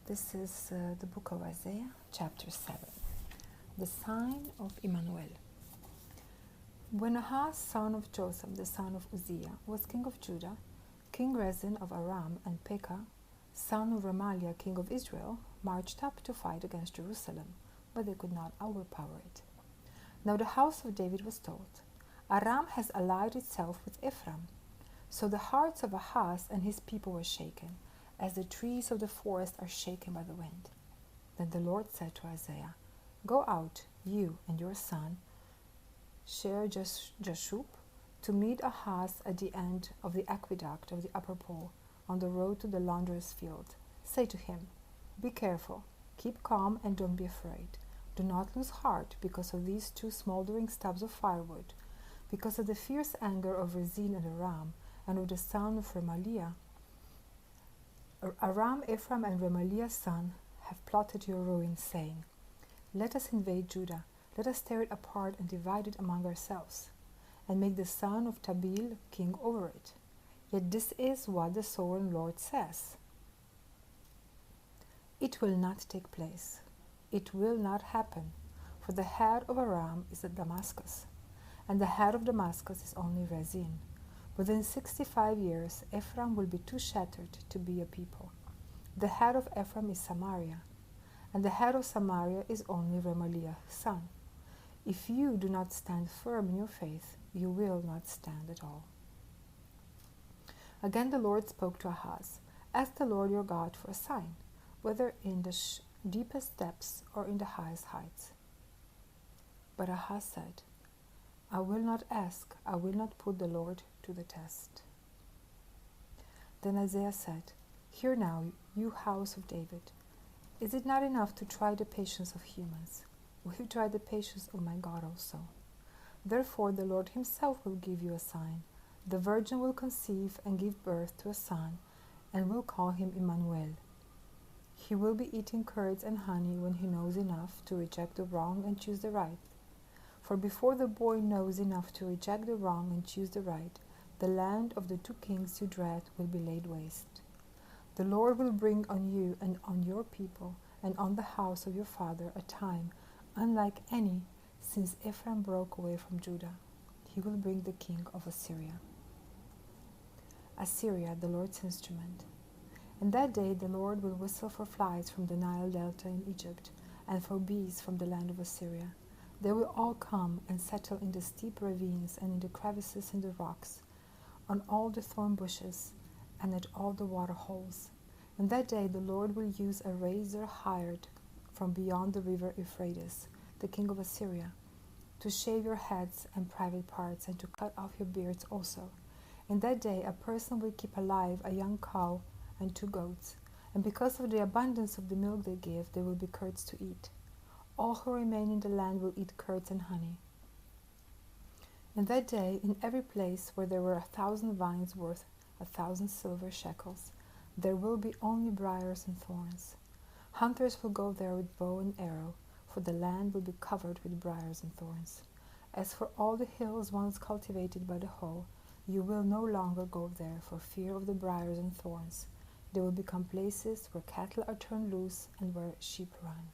This is the book of Isaiah, chapter 7. The sign of Emmanuel. When Ahaz, son of Jotham, the son of Uzziah, was king of Judah, King Rezin of Aram and Pekah, son of Remaliah, king of Israel, marched up to fight against Jerusalem, but they could not overpower it. Now the house of David was told, Aram has allied itself with Ephraim. So the hearts of Ahaz and his people were shaken, as the trees of the forest are shaken by the wind. Then the Lord said to Isaiah, Go out, you and your son, Shear-Jashub, to meet Ahaz at the end of the aqueduct of the upper pool, on the road to the launderer's field. Say to him, Be careful, keep calm, and don't be afraid. Do not lose heart because of these two smoldering stubs of firewood, because of the fierce anger of Rezin and Aram, and of the son of Remaliah. Aram, Ephraim, and Remaliah's son have plotted your ruin, saying, Let us invade Judah, let us tear it apart and divide it among ourselves, and make the son of Tabeel king over it. Yet this is what the sovereign Lord says. It will not take place. It will not happen, for the head of Aram is at Damascus, and the head of Damascus is only Rezin. Within 65 years, Ephraim will be too shattered to be a people. The head of Ephraim is Samaria, and the head of Samaria is only Remaliah's son. If you do not stand firm in your faith, you will not stand at all. Again the Lord spoke to Ahaz, Ask the Lord your God for a sign, whether in the deepest depths or in the highest heights. But Ahaz said, I will not ask, I will not put the Lord to the test. Then Isaiah said, Hear now, you house of David. Is it not enough to try the patience of humans? Will you try the patience of my God also? Therefore the Lord himself will give you a sign. The virgin will conceive and give birth to a son, and will call him Emmanuel. He will be eating curds and honey when he knows enough to reject the wrong and choose the right. For before the boy knows enough to reject the wrong and choose the right, the land of the two kings you dread will be laid waste. The Lord will bring on you and on your people and on the house of your father a time unlike any since Ephraim broke away from Judah. He will bring the king of Assyria. Assyria, the Lord's instrument. In that day the Lord will whistle for flies from the Nile Delta in Egypt, and for bees from the land of Assyria. They will all come and settle in the steep ravines and in the crevices in the rocks, on all the thorn bushes, and at all the water holes. In that day the Lord will use a razor hired from beyond the river Euphrates, the king of Assyria, to shave your heads and private parts, and to cut off your beards also. In that day a person will keep alive a young cow and 2 goats, and because of the abundance of the milk they give, there will be curds to eat. All who remain in the land will eat curds and honey. In that day, in every place where there were 1,000 vines worth 1,000 silver shekels, there will be only briars and thorns. Hunters will go there with bow and arrow, for the land will be covered with briars and thorns. As for all the hills once cultivated by the hoe, you will no longer go there for fear of the briars and thorns. They will become places where cattle are turned loose and where sheep run.